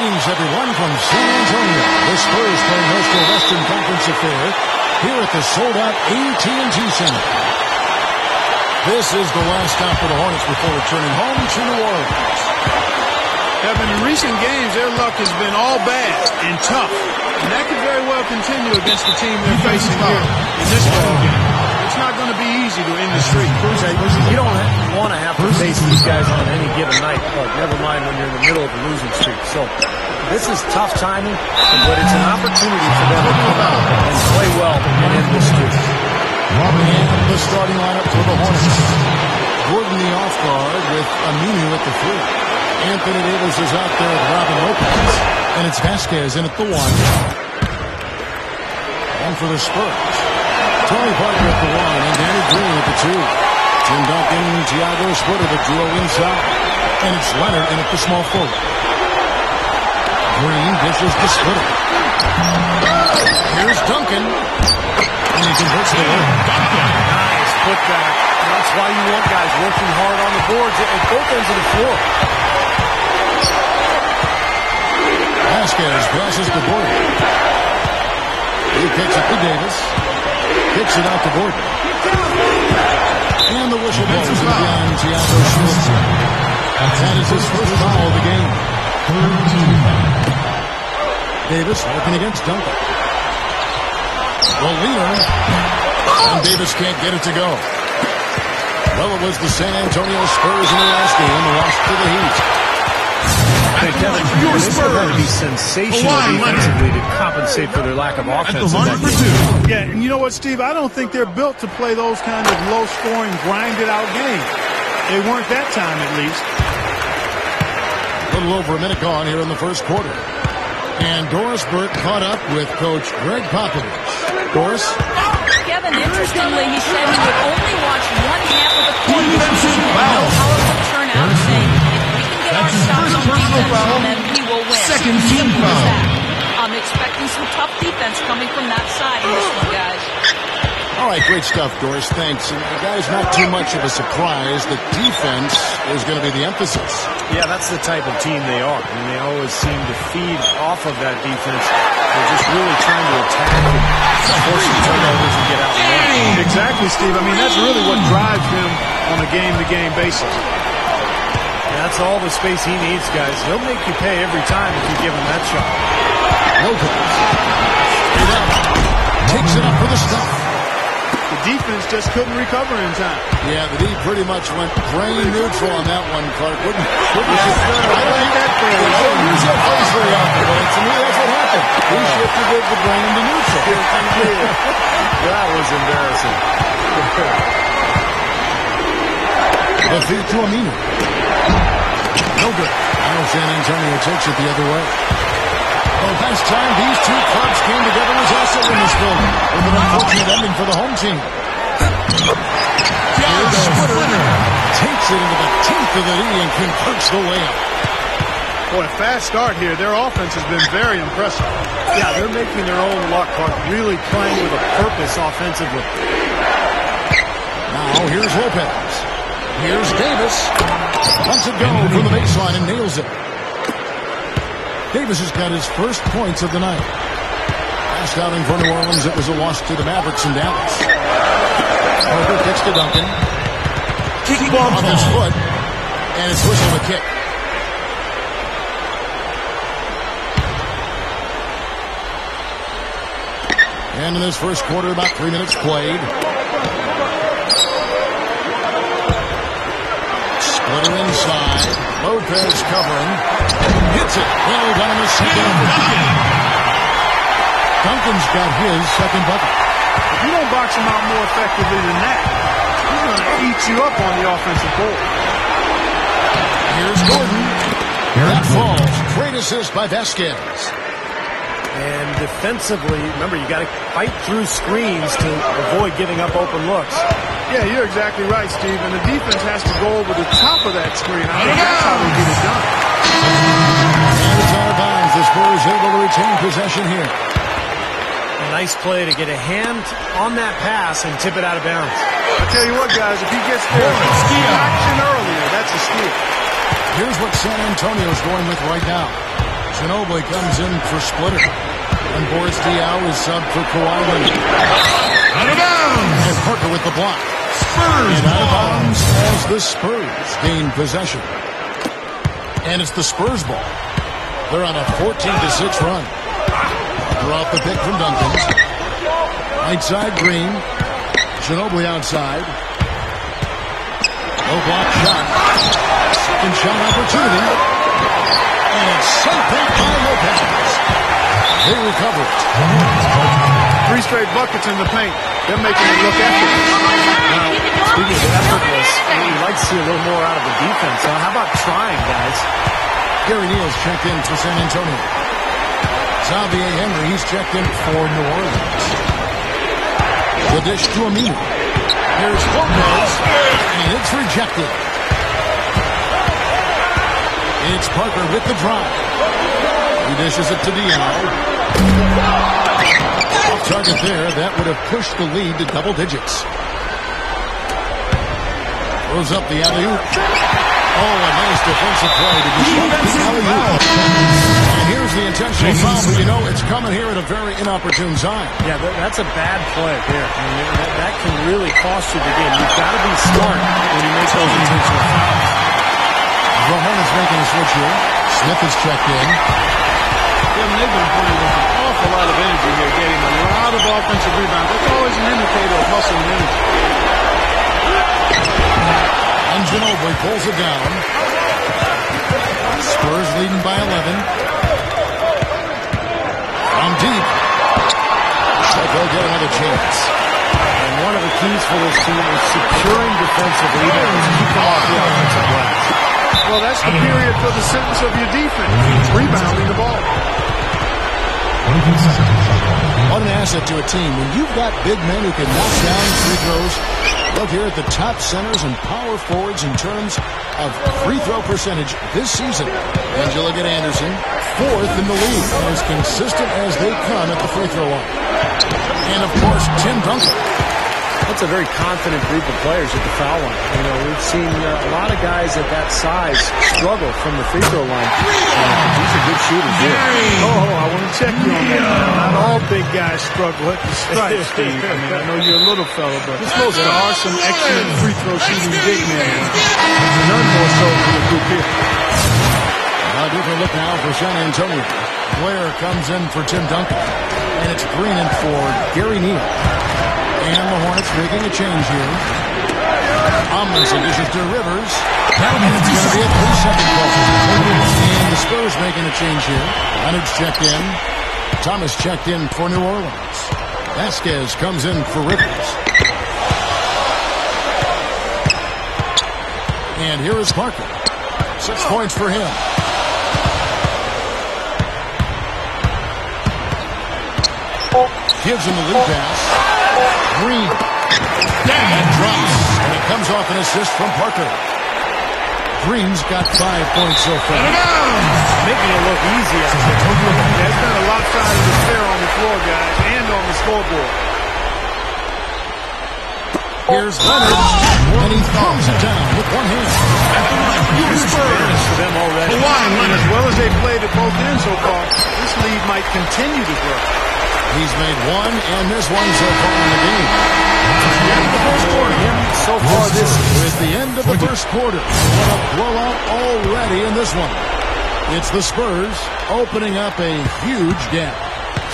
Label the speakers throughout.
Speaker 1: Greetings, everyone, from San Antonio. The Spurs playing host to a Western Conference affair here at the sold-out AT&T Center. This is the last stop for the Hornets before returning home to New Orleans.
Speaker 2: In recent games, their luck has been all bad and tough, and that could very well continue against the team they're facing here in this ball game. It's not going to be easy to end the streak.
Speaker 3: You don't want to have to face these guys on any given night, but never mind when you're in the middle of a losing streak. So this is tough timing, but it's an opportunity for them to come out and play well and end this streak.
Speaker 1: And the starting lineup for the Hornets. Gordon the off guard with Aminu at the 3. Anthony Davis is out there with Robin Lopez. And it's Vasquez in at the 1. And for the Spurs, Tony Parker at the 1 and Danny Green at the 2. Tim Duncan, Thiago Splitter, the duo inside. And it's Leonard in at the small forward. Green dishes to Splitter. Here's Duncan. And he converts the win.
Speaker 3: Nice putback. That's why you want guys working hard on the boards at both ends of the floor.
Speaker 1: Vasquez passes to Gordon. He kicks it to Davis. Kicks it out to Gordon. And the whistle blows it behind Thiago Splitter. That is his first foul of the game. Davis working against Duncan. The leader. And Davis can't get it to go. Well, it was the San Antonio Spurs in the last game, lost to the Heat.
Speaker 3: Hey, Kevin, your Spurs have to be sensational defensively to compensate for their lack of offense.
Speaker 2: Yeah, and you know what, Steve? I don't think they're built to play those kind of low-scoring, grinded-out games. They weren't that time, at least.
Speaker 1: A little over a minute gone here in the first quarter. And Doris Burke caught up with Coach Greg Popovich. Doris?
Speaker 4: Kevin, interestingly, he said he would only watch one half of the quarter to know how it would turn out, saying if we can get our shots on defense, then we will win.
Speaker 5: Second team foul.
Speaker 4: I'm expecting some tough defense coming from that side in this one, guys.
Speaker 1: All right, great stuff, Doris. Thanks. And guys, not too much of a surprise that defense is going to be the emphasis.
Speaker 3: Yeah, that's the type of team they are. I mean, they always seem to feed off of that defense. They're just really trying to attack and force some turnovers and get out and win.
Speaker 2: Exactly, Steve. I mean, that's really what drives them on a game-to-game basis.
Speaker 3: That's all the space he needs, guys. He'll make you pay every time if you give him that shot.
Speaker 1: Lopez. Takes it up for the stop.
Speaker 2: The defense just couldn't recover in time.
Speaker 1: Yeah, the D pretty much went brain neutral on that one, Clark. Wouldn't you?
Speaker 2: I like that phrase.
Speaker 1: I don't use that phrase very often, but to me, that's what happened. We shifted the brain into neutral.
Speaker 3: That was embarrassing.
Speaker 1: The feed to Aminu. No good. Now San Antonio takes it the other way. The last time these two clubs came together was also in this building, with an unfortunate ending for the home team. Splitter takes it into the teeth of the knee and converts the layup.
Speaker 2: Boy, a fast start here. Their offense has been very impressive.
Speaker 3: Yeah, they're making their own luck, Clark, really playing with a purpose offensively.
Speaker 1: Now here's Lopez. Here's Davis. Lets it go from the baseline and nails it. Davis has got his first points of the night. Last outing for New Orleans, it was a loss to the Mavericks in Dallas. Parker kicks to Duncan. Kicking ball off his foot, and it's whistled a kick. And in this first quarter, about 3 minutes played. Splitter inside. Lopez covering. Hits it. Well done in the second. Duncan's got his second bucket.
Speaker 2: If you don't box him out more effectively than that, he's going to eat you up on the offensive board.
Speaker 1: Here's Gordon. That falls. Great assist by Vasquez.
Speaker 3: And defensively, remember, you got to fight through screens to avoid giving up open looks.
Speaker 2: Yeah, you're exactly right, Steve. And the defense has to go over the top of that screen. I think that's how they get it done.
Speaker 1: And it's out of bounds. The Spurs able to retain possession here.
Speaker 3: A nice play to get a hand on that pass and tip it out of bounds.
Speaker 2: I tell you what, guys, if he gets there action earlier, that's a steal.
Speaker 1: Here's what San Antonio's going with right now. Ginobili comes in for Splitter. And Boris Diaw is subbed for Kawhi Leonard.
Speaker 5: Out of bounds.
Speaker 1: And Parker with the block.
Speaker 5: Spurs
Speaker 1: And out of
Speaker 5: ball.
Speaker 1: bounds as the Spurs gain possession. And it's the Spurs ball. They're on a 14-6 run. Draw up the pick from Duncan. Right side, Green. Ginobili outside. No block shot. Second shot opportunity. And it's sent back by Lopez. They recover it.
Speaker 2: 3 straight buckets in the paint. They're making it look effortless.
Speaker 3: Now, speaking of effortless, you'd like to see a little more out of the defense. So how about trying, guys?
Speaker 1: Gary Neal's checked in for San Antonio. Xavier Henry, he's checked in for New Orleans. The dish to Aminu. Here's Lopez, and it's rejected. It's Parker with the drive. He dishes it to Diaw. Off target there. That would have pushed the lead to double digits. Throws up the alley-oop. Oh, a nice defensive play to disrupt the alley-oop. And here's the intentional foul, but you know it's coming here at a very inopportune time.
Speaker 3: Yeah, that's a bad play there. I mean, that can really cost you the game. You've got to be smart when you make those intentional fouls.
Speaker 1: The Hornets making a switch here. Smith is checked in.
Speaker 2: They've been playing with an awful lot of energy here, getting a lot of offensive rebounds. That's always an indicator of hustle and energy.
Speaker 1: And Ginobili pulls it down. Spurs leading by 11. From deep. But they'll get another chance.
Speaker 3: And one of the keys for this team is securing defensive rebounds. Keep them off the offensive glass.
Speaker 2: Well, that's the period for the sentence of your defense. It's rebounding the ball.
Speaker 1: What an asset to a team. When you've got big men who can knock down free throws, look here at the top centers and power forwards in terms of free throw percentage this season. And you look at Anderson, 4th in the league, and as consistent as they come at the free throw line. And, of course, Tim Duncan.
Speaker 3: That's a very confident group of players at the foul line. You know, we've seen a lot of guys at that size struggle from the free throw line. These are good shooters here.
Speaker 2: I want to check you on that. Not all big guys struggle at the stripe, Steve. I mean, I know you're a little fella, but there are some excellent free throw shooting big men. None more so for the group here.
Speaker 1: A different look now for San Antonio. Blair comes in for Tim Duncan. And it's Green in for Gary Neal. And the Hornets making a change here. Amundsen dishes to Rivers. And it's going to be a 3-second call. And the Spurs making a change here. Leonard's checked in. Thomas checked in for New Orleans. Vasquez comes in for Rivers. And here is Parker. 6 points for him. Gives him the lead pass. Green. And drops. And it comes off an assist from Parker. Green's got 5 points so far.
Speaker 3: Making it look easy.
Speaker 2: There's been a lopsided affair on the floor, guys, and on the scoreboard.
Speaker 1: Here's Leonard. And he throws it down with one hand.
Speaker 3: Spurs for them already.
Speaker 2: As well as they've played at both ends so far, this lead might continue to grow.
Speaker 1: He's made one and missed one so far in the game.
Speaker 3: So far this
Speaker 1: With the end of the first quarter. What a blowout already in this one. It's the Spurs opening up a huge gap.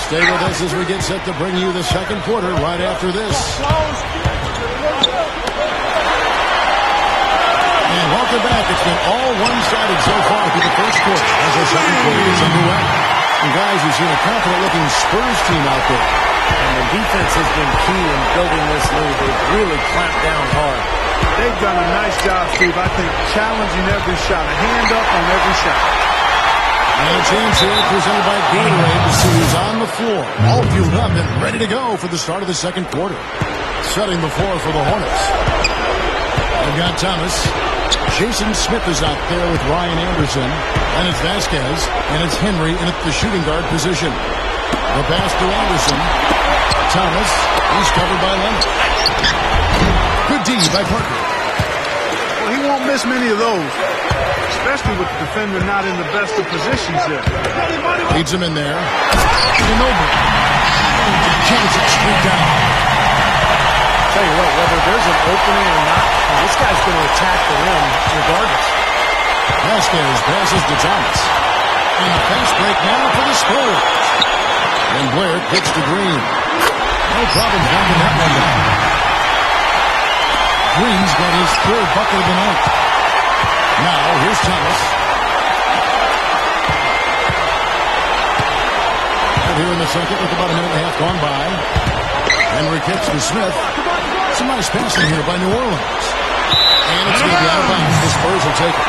Speaker 1: Stay with us as we get set to bring you the second quarter right after this. And welcome back. It's been all one-sided so far through the first quarter as the second quarter is underway. And guys, we've seen a confident-looking Spurs team out there.
Speaker 3: And the defense has been key in building this lead. They've really clamped down hard.
Speaker 2: They've done a nice job, Steve, I think, challenging every shot, a hand up on every shot.
Speaker 1: And a chance here presented by Gatorade to see who's on the floor. All fueled up and ready to go for the start of the second quarter. Setting the floor for the Hornets. They've got Thomas. Jason Smith is out there with Ryan Anderson. And it's Vasquez. And it's Henry in at the shooting guard position. The pass to Anderson. Thomas. He's covered by Leonard. Good D by Parker.
Speaker 2: Well, he won't miss many of those, especially with the defender not in the best of positions there.
Speaker 1: Leads him in there. Ginobili. Kings it straight down.
Speaker 3: Tell you what, whether there's an opening or not, this guy's going to attack the rim regardless.
Speaker 1: Vasquez passes to Thomas. And a fast break now for the Spurs. And Blair kicks to Green. No problem finding that one down. Green's got his third bucket of the night. Now, here's Thomas. And here in the second with about a minute and a half gone by. Henry kicks to Smith. Some nice passing here by New Orleans. And it's going to be out of bounds. The Spurs will take it.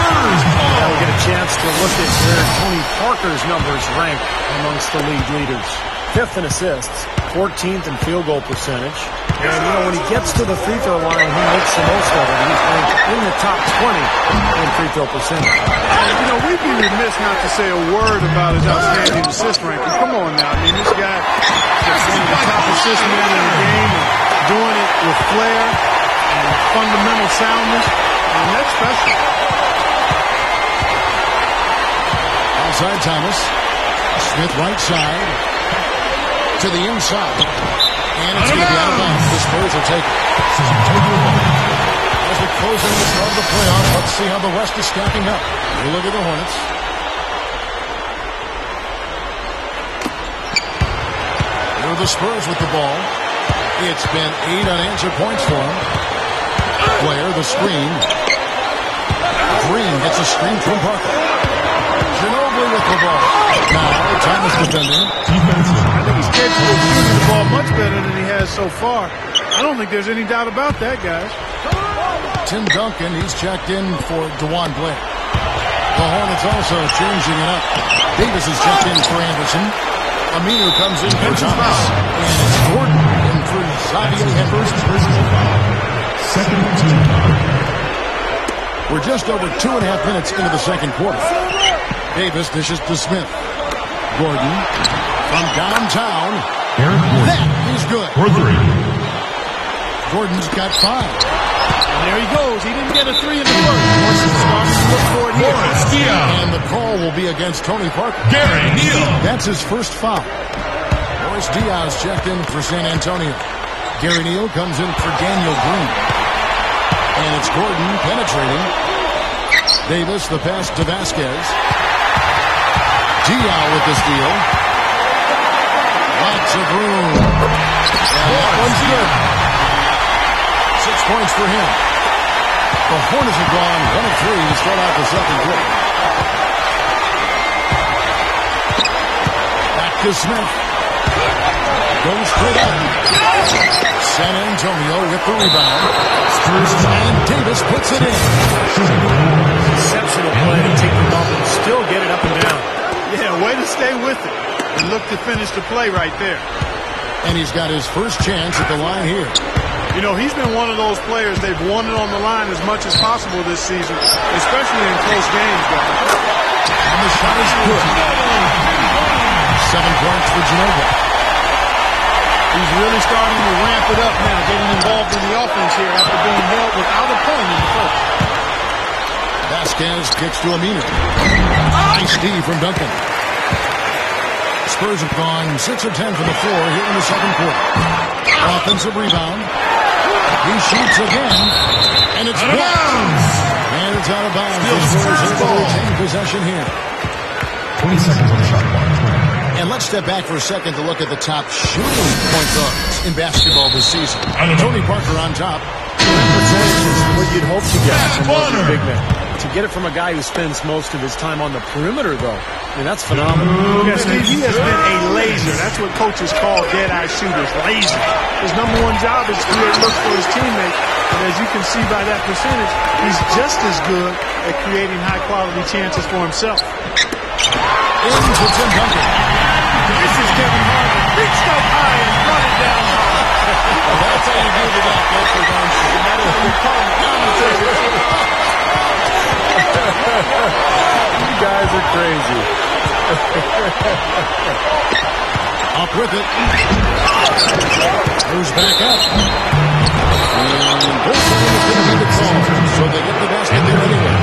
Speaker 3: Now we'll get a chance to look at where Tony Parker's numbers rank amongst the league leaders. 5th in assists, 14th in field goal percentage. And, you know, when he gets to the free throw line, he makes the most of it. He's ranked in the top 20 in free throw percentage.
Speaker 2: You know, we'd be remiss not to say a word about his outstanding assist ranking. Come on now. I mean, this guy is one of the top assist men in the game and doing it with flair and fundamental soundness. And that's special.
Speaker 1: Outside Thomas. Smith right side. To the inside. And it's going to be out of bounds. The Spurs will take it. As we close in the start of the playoff, let's see how the West is stacking up. We look at the Hornets. Here are the Spurs with the ball. It's been 8 unanswered points for them. Blair, the screen. Green gets a screen from Parker. Ginobili with the ball. Now, Thomas defending.
Speaker 2: I think he's capable of shooting the ball much better than he has so far. I don't think there's any doubt about that, guys.
Speaker 1: Tim Duncan, he's checked in for DeJuan Blair. The Hornets also changing it up. Davis is checked in for Anderson. Aminu comes in for Thomas. And it's Gordon in for Xavier Henry.
Speaker 5: Second team.
Speaker 1: We're just over 2.5 minutes into the second quarter. Davis dishes to Smith. Gordon from downtown. That is good.
Speaker 5: For 3.
Speaker 1: Gordon's got 5.
Speaker 2: And there he goes. He didn't get a 3 in the first. He's starting to look for it here.
Speaker 1: And the call will be against Tony Parker.
Speaker 5: Gary Neal.
Speaker 1: That's his first foul. Boris Diaz checked in for San Antonio. Gary Neal comes in for Daniel Green. And it's Gordon penetrating. Davis, the pass to Vasquez. Diaz with the steal. Lots of room. And that one's good. 6 points for him. The Hornets have gone 1 of 3 to start out the second quarter. Back to Smith. Goes straight up. San Antonio with the rebound. And Davis puts it in.
Speaker 3: Exceptional play to take the ball and still get it up and down.
Speaker 2: Yeah, way to stay with it and look to finish the play right there.
Speaker 1: And he's got his first chance at the line here.
Speaker 2: You know, he's been one of those players they've wanted on the line as much as possible this season, especially in close games, guys.
Speaker 1: And the shot is good. 7 points for Ginobili.
Speaker 2: He's really starting to ramp it up now, getting involved in the offense here after being held without a point in the first.
Speaker 1: Vasquez kicks to Aminu. Nice D from Duncan. Spurs have gone 6 of 10 from the floor here in the second quarter. Offensive rebound. He shoots again. And it's blocked. And it's out of bounds. The Spurs able to retain possession here.
Speaker 5: 20 seconds on the shot clock.
Speaker 1: And let's step back for a second to look at the top shooting point guards in basketball this season. Tony Parker on top.
Speaker 3: That percentage is what you'd hope to get from one of the big men. To get it from a guy who spends most of his time on the perimeter, though, I mean, that's phenomenal.
Speaker 2: Yes, he has been a laser. That's what coaches call dead-eye shooters, laser. His number one job is to create looks for his teammates. And as you can see by that percentage, he's just as good at creating high-quality chances for himself.
Speaker 1: Into Tim Duncan.
Speaker 2: This is Kevin Harlan. Reached up high and brought it down.
Speaker 1: That's how you do the back. That's for Duncan. That is the commentator.
Speaker 3: You guys are crazy.
Speaker 1: Up with it. Moves back up. And this one is going to be the call. So they get the basket there anyway.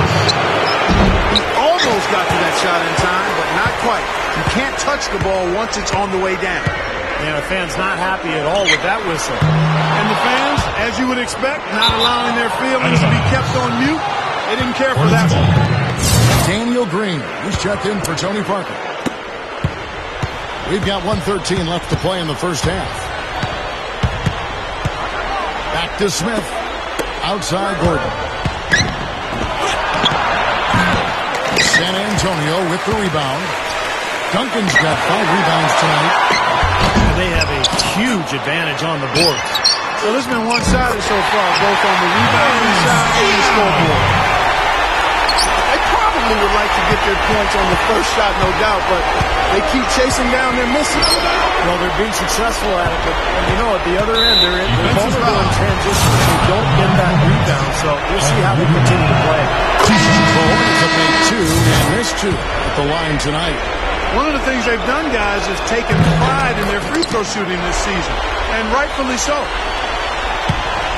Speaker 2: shot in time, but not quite. You can't touch the ball once it's on the way down.
Speaker 3: Yeah, the fans not happy at all with that whistle.
Speaker 2: And the fans, as you would expect, not allowing their feelings to be kept on mute. They didn't care for that one.
Speaker 1: Daniel Green, he's checked in for Tony Parker. We've got 1:13 left to play in the first half. Back to Smith. Outside Gordon. San Antonio with the rebound. Duncan's got 5 rebounds tonight.
Speaker 3: They have a huge advantage on the boards.
Speaker 2: So this has been one-sided so far, both on the rebounding side and the scoreboard. They probably would like to get their points on the first shot, no doubt, but they keep chasing down their misses.
Speaker 3: Well, they're being successful at it, but you know, at the other end, they're vulnerable in transition. They don't get that rebound, so we'll see how they continue to play.
Speaker 1: Hornets have made 2 and missed 2 at the line tonight.
Speaker 2: One of the things they've done, guys, is taken pride in their free throw shooting this season, and rightfully so.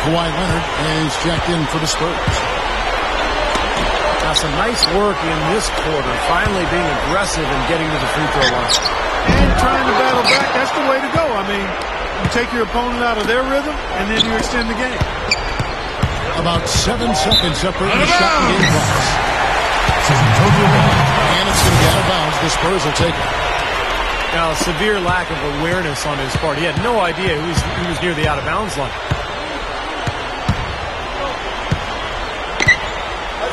Speaker 1: Kawhi Leonard is checked in for the Spurs.
Speaker 3: Now, some nice work in this quarter, finally being aggressive and getting to the free throw line.
Speaker 2: And trying to battle back, that's the way to go. I mean, you take your opponent out of their rhythm, and then you extend the game.
Speaker 1: About 7 seconds separating the shot and game clocks. And it's going to get out of bounds. The Spurs will take it.
Speaker 3: Now, a severe lack of awareness on his part. He had no idea he was near the out-of-bounds line.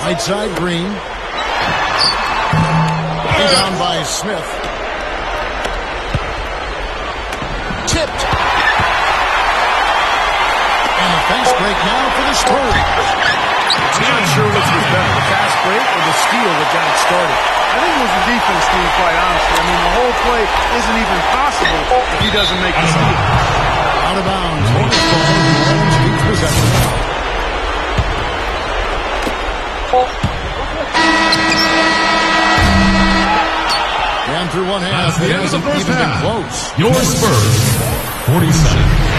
Speaker 1: Right side, Green. Rebound by Smith. Tipped. And a fast break now for the Spurs.
Speaker 3: I'm not sure which was better, the fast break or the steal that got it started.
Speaker 2: I think it was the defense team, quite honestly. I mean, the whole play isn't even possible if he doesn't make the steal.
Speaker 1: Out of bounds. Hornets ball. Hornets keeps possession. And through one half,
Speaker 5: At the
Speaker 1: it
Speaker 5: end of the
Speaker 1: hasn't
Speaker 5: first
Speaker 1: even been
Speaker 5: half,
Speaker 1: close.
Speaker 5: your Spurs, 47.